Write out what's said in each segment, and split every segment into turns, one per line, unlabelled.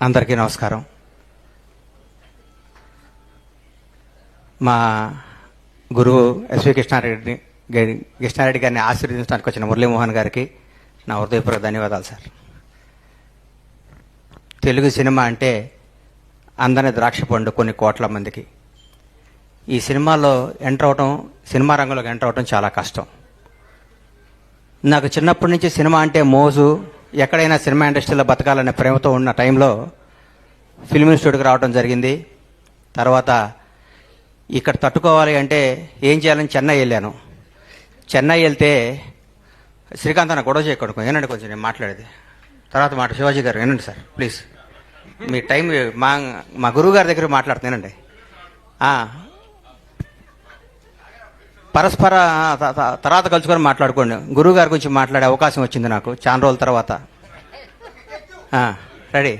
అందరికీ నమస్కారం. మా గురువు ఎస్వి కృష్ణారెడ్డి గారిని ఆశీర్వదించడానికి వచ్చిన మురళీమోహన్ గారికి నా హృదయపూర్వక ధన్యవాదాలు సార్. తెలుగు సినిమా అంటే అందని ద్రాక్ష పండు కొన్ని కోట్ల మందికి. ఈ సినిమాలో ఎంటర్ అవటం, సినిమా రంగంలోకి ఎంటర్ అవటం చాలా కష్టం. నాకు చిన్నప్పటి నుంచి సినిమా అంటే మోజు, ఎక్కడైనా సినిమా ఇండస్ట్రీలో బతకాలనే ప్రేమతో ఉన్న టైంలో ఫిల్మ్ ఇన్స్టిట్యూట్కి రావడం జరిగింది. తర్వాత ఇక్కడ తట్టుకోవాలి అంటే ఏం చేయాలని చెన్నై వెళ్ళాను. చెన్నై వెళ్తే శ్రీకాంత్ అన్న గొడవ చేయకూడదు, ఏనండి కొంచెం నేను మాట్లాడేది తర్వాత శివాజీ గారు ఏనండి సార్ ప్లీజ్, మీ టైం మా గురువు గారి దగ్గర మాట్లాడుతున్నానండి. పరస్పర తర్వాత కలుసుకొని మాట్లాడుకోండి. గురువు గారి గురించి మాట్లాడే అవకాశం వచ్చింది నాకు చాలా రోజుల తర్వాత. రెడీ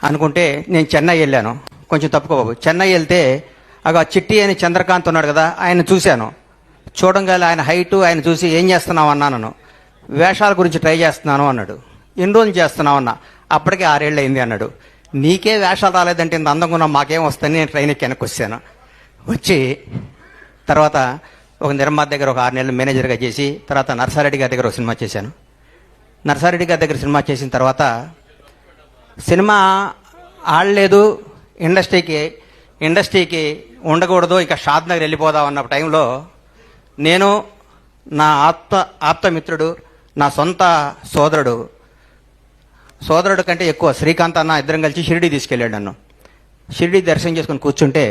అనుకుంటే నేను చెన్నై వెళ్ళాను. కొంచెం తప్పుకోబాబు. చెన్నై వెళ్తే చిట్టి అని చంద్రకాంత్ ఉన్నాడు కదా, ఆయన చూశాను. చూడంగానే ఆయన హైటు ఆయన చూసి ఏం చేస్తున్నావు అన్నాను. వేషాల గురించి ట్రై చేస్తున్నాను అన్నాడు. ఎన్ని రోజులు చేస్తున్నావు అన్నా. అప్పటికే 6 ఏళ్ళు అయింది అన్నాడు. నీకే వేషాలు రాలేదంటే ఇంత అందంగా ఉన్నా మాకేం వస్తాయని నేను ట్రైన్ ఎక్కి వెనక్కి వచ్చాను. వచ్చి తర్వాత ఒక నిర్మాత దగ్గర ఒక 6 నెలలు మేనేజర్గా చేసి తర్వాత నర్సారెడ్డి గారి దగ్గర ఒక సినిమా చేశాను. నర్సారెడ్డి గారి దగ్గర సినిమా చేసిన తర్వాత సినిమా ఆడలేదు, ఇండస్ట్రీకి ఉండకూడదు, ఇక షాద్ నగర్ వెళ్ళిపోదాం అన్న టైంలో నేను నా ఆప్తమిత్రుడు, నా సొంత సోదరుడు కంటే ఎక్కువ శ్రీకాంత్ అన్న ఇద్దరం కలిసి షిరిడి తీసుకెళ్ళాడు నన్ను. షిరిడి దర్శనం చేసుకుని కూర్చుంటే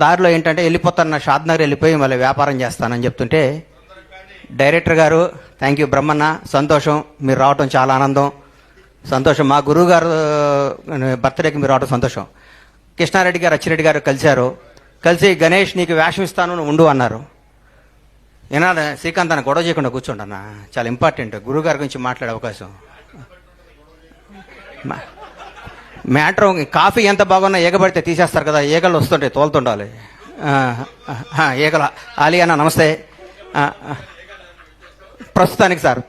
దారిలో ఏంటంటే వెళ్ళిపోతాను, షాద్ నగర్ వెళ్ళిపోయి మళ్ళీ వ్యాపారం చేస్తానని చెప్తుంటే డైరెక్టర్ గారు థ్యాంక్ యూ బ్రహ్మన్న, సంతోషం మీరు రావటం చాలా ఆనందం, సంతోషం. మా గురువు గారు బర్త్డేకి మీరు రావటం సంతోషం. కృష్ణారెడ్డి గారు అచ్చిరెడ్డి గారు కలిసి గణేష్ నీకు వేషం ఇస్తాను నువ్వు ఉండు అన్నారు. ఏనా శ్రీకాంత్ అన్న గొడవ చేయకుండా కూర్చోండి, చాలా ఇంపార్టెంట్ గురువు గారి గురించి మాట్లాడే అవకాశం. మ్యాటర్ కాఫీ ఎంత బాగున్నా ఏగబడితే తీసేస్తారు కదా, ఈగలు వస్తుంటాయి తోలుతుండాలి. ఈగల ఆలి అన్న నమస్తే. ప్రస్తుతానికి సార్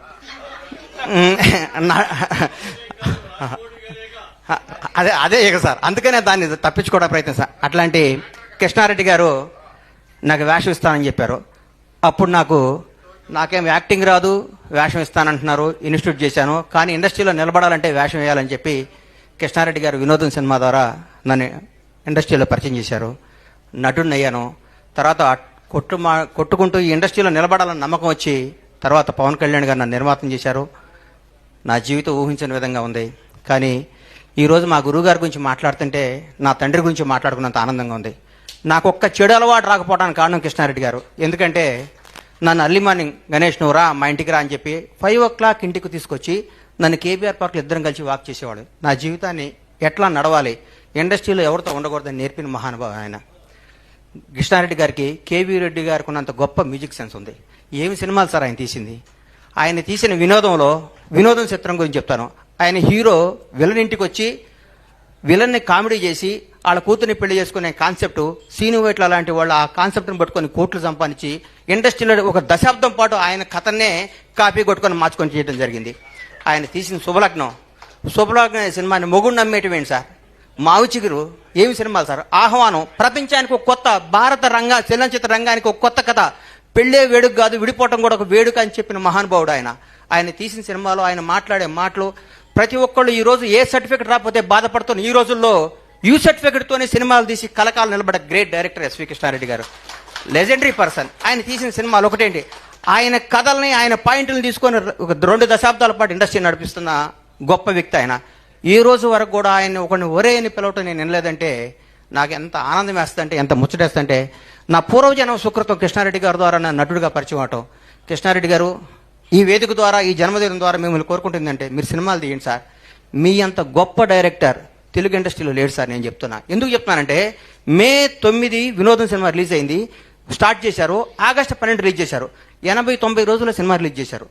అదే ఈగ సార్, అందుకనే దాన్ని తప్పించుకోవడం ప్రయత్నం సార్. అట్లాంటి కృష్ణారెడ్డి గారు నాకు వేషం ఇస్తానని చెప్పారు. అప్పుడు నాకేం యాక్టింగ్ రాదు, వేషం ఇస్తానంటున్నారు. ఇన్స్టిట్యూట్ చేశాను, కానీ ఇండస్ట్రీలో నిలబడాలంటే వేషం వేయాలని చెప్పి కృష్ణారెడ్డి గారు వినోదం సినిమా ద్వారా నన్ను ఇండస్ట్రీలో పరిచయం చేశారు. నటుడిని అయ్యాను. తర్వాత కొట్టుకుంటూ ఈ ఇండస్ట్రీలో నిలబడాలని నమ్మకం వచ్చి తర్వాత పవన్ కళ్యాణ్ గారు నన్ను నిర్మాతం చేశారు. నా జీవితం ఊహించిన విధంగా ఉంది. కానీ ఈరోజు మా గురువు గారి గురించి మాట్లాడుతుంటే నా తండ్రి గురించి మాట్లాడుకున్నంత ఆనందంగా ఉంది. నాకు ఒక్క చెడు అలవాటు రాకపోవడానికి కారణం కృష్ణారెడ్డి గారు. ఎందుకంటే నన్ను అర్లీ మార్నింగ్ గణేష్ నువ్వు రా మా ఇంటికి రా అని చెప్పి 5 o'clock ఇంటికి తీసుకొచ్చి నన్ను కేబీఆర్ పార్క్లో ఇద్దరం కలిసి వాక్ చేసేవాడు. నా జీవితాన్ని ఎట్లా నడవాలి, ఇండస్ట్రీలో ఎవరితో ఉండకూడదని నేర్పిన మహానుభావం ఆయన. కృష్ణారెడ్డి గారికి కేవీ రెడ్డి గారికి ఉన్నంత గొప్ప మ్యూజిక్ సెన్స్ ఉంది. ఏమి సినిమాలు సార్ ఆయన తీసింది. ఆయన తీసిన వినోదం చిత్రం గురించి చెప్తాను. ఆయన హీరో విలన్ ఇంటికి వచ్చి విలన్ని కామెడీ చేసి వాళ్ళ కూతుర్ని పెళ్లి చేసుకునే కాన్సెప్ట్ సీను వైట్ల లాంటి వాళ్ళు ఆ కాన్సెప్ట్ని పట్టుకొని కోట్లు సంపాదించి ఇండస్ట్రీలో ఒక దశాబ్దం పాటు ఆయన కథనే కాపీ కొట్టుకొని మార్చుకొని చేయడం జరిగింది. ఆయన తీసిన శుభలగ్నం సినిమాని మొగుడు నమ్మేటివేంటి సార్, మావి చిగురు ఏమి సినిమాలు సార్, ఆహ్వానం ప్రపంచానికి ఒక కొత్త భారత చలనచిత్ర రంగానికి ఒక కొత్త కథ, పెళ్ళే వేడుక కాదు విడిపోవటం కూడా ఒక వేడుక అని చెప్పిన మహానుభావుడు ఆయన. ఆయన తీసిన సినిమాలో ఆయన మాట్లాడే మాటలు ప్రతి ఒక్కళ్ళు ఈరోజు ఏ సర్టిఫికెట్ రాకపోతే బాధపడుతున్న ఈ రోజుల్లో యూ సర్టిఫికెట్తోనే సినిమాలు తీసి కలకాలం నిలబడ్డ గ్రేట్ డైరెక్టర్ ఎస్వి కృష్ణారెడ్డి గారు, లెజెండరీ పర్సన్. ఆయన తీసిన సినిమాలు ఒకటేంటి, ఆయన కథల్ని ఆయన పాయింట్లను తీసుకొని ఒక 2 దశాబ్దాల పాటు ఇండస్ట్రీ నడిపిస్తున్న గొప్ప వ్యక్తి ఆయన. ఈ రోజు వరకు కూడా ఆయన ఒకరిని ఒరే అని పిలవటం నేను వినలేదంటే నాకు ఎంత ఆనందం వేస్తుందంటే, ఎంత ముచ్చటేస్తుంటే, నా పూర్వజన్మ సుకృతం కృష్ణారెడ్డి గారి ద్వారా నా నటుడిగా పరిచయం అవటం. కృష్ణారెడ్డి గారు ఈ వేదిక ద్వారా ఈ జన్మదినం ద్వారా మిమ్మల్ని కోరుకుంటుందంటే మీరు సినిమాలు తీయండి సార్. మీ అంత గొప్ప డైరెక్టర్ తెలుగు ఇండస్ట్రీలో లేడు సార్. నేను చెప్తున్నా, ఎందుకు చెప్తున్నానంటే May 9 వినోదం సినిమా రిలీజ్ అయింది, స్టార్ట్ చేశారు. August 12 రిలీజ్ చేశారు. 80-90 రోజుల్లో సినిమా రిలీజ్ చేశారు.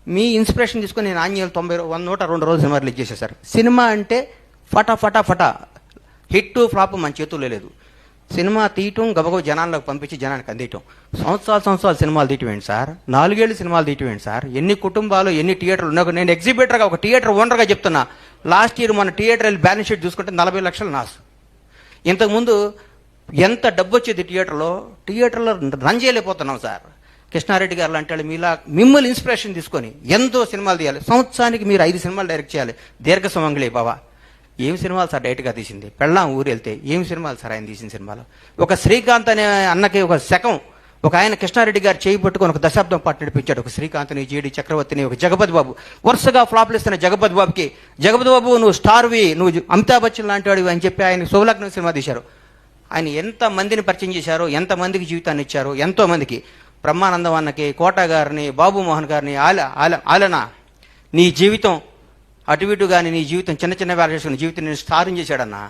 మీ ఇన్స్పిరేషన్ తీసుకొని నేను ఆంజనేయులు 102 రోజులు సినిమా రిలీజ్ చేసేసారు. సినిమా అంటే ఫటా హిట్ ఫ్లాప్ మన చేతుల్లో లేదు. సినిమా తీయటం గబగబ జనాల్లోకి పంపించి జనానికి అందియటం. సంవత్సరాలు సినిమాలు తీయటమేంటి సార్, 4 ఏళ్ళు సినిమాలు తీయటమేంటి సార్, ఎన్ని కుటుంబాలు ఎన్ని థియేటర్లు ఉన్నా. నేను ఎగ్జిబిటర్గా ఒక థియేటర్ ఓనర్గా చెప్తున్నా, లాస్ట్ ఇయర్ మన థియేటర్ బ్యాలెన్స్ షీట్ చూసుకుంటే 40 లక్షలు నాసు. ఇంతకుముందు ఎంత డబ్బు వచ్చేది థియేటర్లో రన్ చేయలేకపోతున్నాం సార్. కృష్ణారెడ్డి గారు లాంటి వాళ్ళు మీలా మిమ్మల్ని ఇన్స్పిరేషన్ తీసుకొని ఎంతో సినిమాలు తీయాలి. సంవత్సరానికి మీరు 5 సినిమాలు డైరెక్ట్ చేయాలి. దీర్ఘ సుమంగళి బాబా ఏం సినిమాలు సార్ డైరెక్ట్గా తీసింది. పెళ్ళాం ఊరు వెళ్తే ఏం సినిమాలు సార్ ఆయన తీసిన సినిమాలు. ఒక శ్రీకాంత్ అనే అన్నకి ఒక శకం ఒక ఆయన కృష్ణారెడ్డి గారు చేయి పట్టుకొని ఒక దశాబ్దం పాటు నడిపించాడు. ఒక శ్రీకాంత్ని, జీడి చక్రవర్తిని, ఒక జగపతి బాబు వరుసగా ఫ్లాప్లు ఇస్తున్న జగపతి బాబుకి, జగపతి బాబు నువ్వు స్టార్వి, నువ్వు అమితాబ్ బచ్చన్ లాంటి వాడివి అని చెప్పి ఆయన శుభలగ్నం సినిమా తీశారు. ఆయన ఎంత మందిని పరిచయం చేశారో, ఎంతమందికి జీవితాన్ని ఇచ్చారో, ఎంతో మందికి. బ్రహ్మానందం అన్నకి, కోట గారిని, బాబు మోహన్ గారిని, ఆలన నీ జీవితం అటు ఇటు కానీ నీ జీవితం చిన్న చిన్న వేల చేసుకుని జీవితం నేను స్టార్ చేశాడన్నా.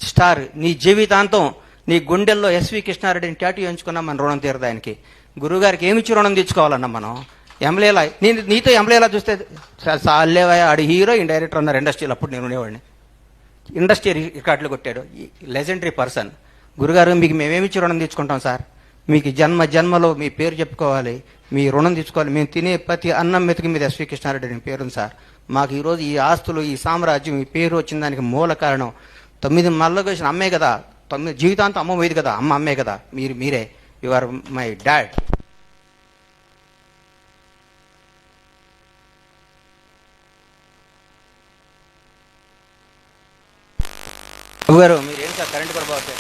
స్టార్ నీ జీవితాంతం నీ గుండెల్లో ఎస్వి కృష్ణారెడ్డిని ట్యాటూ ఎంచుకున్నా మన రుణం తీరదు ఆయనకి. గురువుగారికి ఏమిచ్చి రుణం తెచ్చుకోవాలన్నా మనం. ఎంలేలా నీతో ఎంలేలా చూస్తే సాలేవా ఆడు హీరో ఈ డైరెక్టర్ అన్నారు ఇండస్ట్రీలో. అప్పుడు నేను ఉండేవాడిని. ఇండస్ట్రీ రికార్డులు కొట్టాడు. Legendary person. గురుగారు మీకు మేమేమిచ్చి రుణం తెచ్చుకుంటాం సార్. మీకు జన్మలో మీ పేరు చెప్పుకోవాలి, మీ రుణం తెచ్చుకోవాలి. మేము తినే ప్రతి అన్నం మెతుకు మీద ఎస్వి కృష్ణారెడ్డి అని పేరుంది సార్. మాకు ఈరోజు ఈ ఆస్తులు, ఈ సామ్రాజ్యం, ఈ పేరు వచ్చిన దానికి మూల కారణం 9 మళ్ళీ వేసిన అమ్మే కదా. 9 జీవితాంతం అమ్మ పోయింది కదా, అమ్మే కదా. మీరే యు ఆర్ మై డాడ్. గారు మీరేం సార్ కరెంట్ కూడా బాగుంది.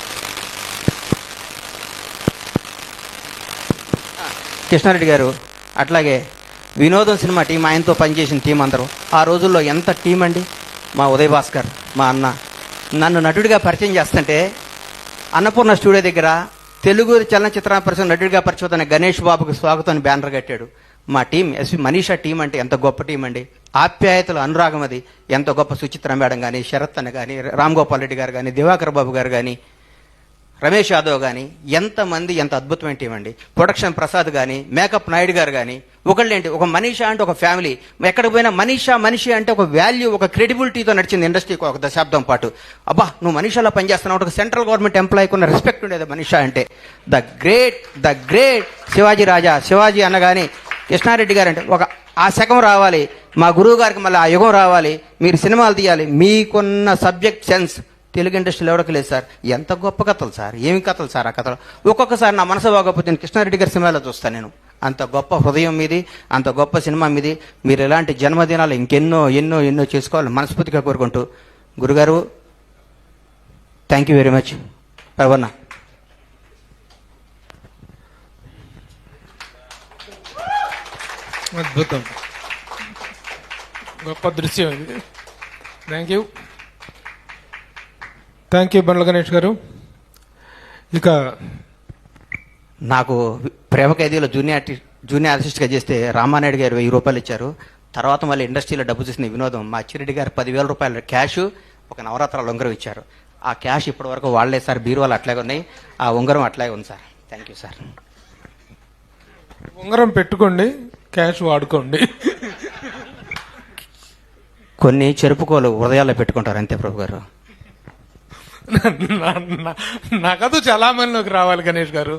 కృష్ణారెడ్డి గారు అట్లాగే వినోదం సినిమా టీం, ఆయనతో పనిచేసిన టీం అందరూ ఆ రోజుల్లో ఎంత టీం అండి. మా ఉదయ్ భాస్కర్ మా అన్న నన్ను నటుడిగా పరిచయం చేస్తుంటే అన్నపూర్ణ స్టూడియో దగ్గర తెలుగు చలనచిత్ర పరిశ్రమ నటుడిగా పరిచయం గణేష్ బాబుకు స్వాగతం బ్యానర్ కట్టాడు. మా టీం ఎస్వి మనీషా టీం అంటే ఎంత గొప్ప టీం అండి. ఆప్యాయతలు, అనురాగం అది ఎంత గొప్ప. సుచిత్ర మేడం కానీ, శరత్ అన్న కానీ, రామ్ గోపాల్ రెడ్డి గారు కానీ, దివాకర్ బాబు గారు కానీ, రమేష్ యాదవ్ కానీ, ఎంతమంది ఎంత అద్భుతమైన టీం అండి. ప్రొడక్షన్ ప్రసాద్ కానీ, మేకప్ నాయుడు గారు కానీ, ఒకళ్ళేంటి ఒక మనీషా అంటే ఒక ఫ్యామిలీ. ఎక్కడికి పోయినా మనిషి అంటే ఒక వాల్యూ, ఒక క్రెడిబిలిటీతో నడిచింది ఇండస్ట్రీకి ఒక దశాబ్దం పాటు. అబ్బా నువ్వు మనీషాలో పనిచేస్తున్నావు, ఒక సెంట్రల్ గవర్నమెంట్ ఎంప్లాయీకి ఉన్న రెస్పెక్ట్ ఉండేది మనీషా అంటే. ద గ్రేట్ శివాజీ రాజా. శివాజీ అనగానే కృష్ణారెడ్డి గారు అంటే ఒక ఆ శకం రావాలి. మా గురువు గారికి మళ్ళీ ఆ యుగం రావాలి. మీరు సినిమాలు తీయాలి. మీకున్న సబ్జెక్ట్ సెన్స్ తెలుగు ఇండస్ట్రీలో ఎవరికి లేదు సార్. ఎంత గొప్ప కథలు సార్, ఏమి కథలు సార్ ఆ కథలు. ఒక్కొక్కసారి నా మనసు బాగోకపోతే నేను కృష్ణారెడ్డి గారి సినిమాలో చూస్తాను. నేను అంత గొప్ప హృదయం మీది, అంత గొప్ప సినిమా మీది. మీరు ఇలాంటి జన్మదినాలు ఇంకెన్నో ఎన్నో ఎన్నో చేసుకోవాలని మనస్ఫూర్తిగా కోరుకుంటూ, గురుగారు థ్యాంక్ యూ వెరీ మచ్. పవన్న
అద్భుతం, గొప్ప దృశ్యం ఇది. థ్యాంక్ యూ బండ్ల గణేష్ గారు. ఇక
నాకు ప్రేమ ఖైదీలో జూనియర్ ఆర్టిస్ట్గా చేస్తే రామానాయుడు గారు 1000 రూపాయలు ఇచ్చారు. తర్వాత మళ్ళీ ఇండస్ట్రీలో డబ్బు చూసిన వినోదం మా అచ్చిరెడ్డి గారు 10,000 రూపాయలు క్యాష్, ఒక నవరాత్రాల ఉంగరం ఇచ్చారు. ఆ క్యాష్ ఇప్పటి వరకు వాడలే సార్. బీరువాళ్ళు అట్లాగే ఉన్నాయి, ఆ ఉంగరం అట్లాగే ఉంది సార్. Thank you sir.
ఉంగరం పెట్టుకోండి, క్యాష్ వాడుకోండి.
కొన్ని చెరుపుకోలు హృదయాల్లో పెట్టుకుంటారు అంతే ప్రభు గారు.
నగదు చలామణిలోకి రావాలి గణేష్ గారు.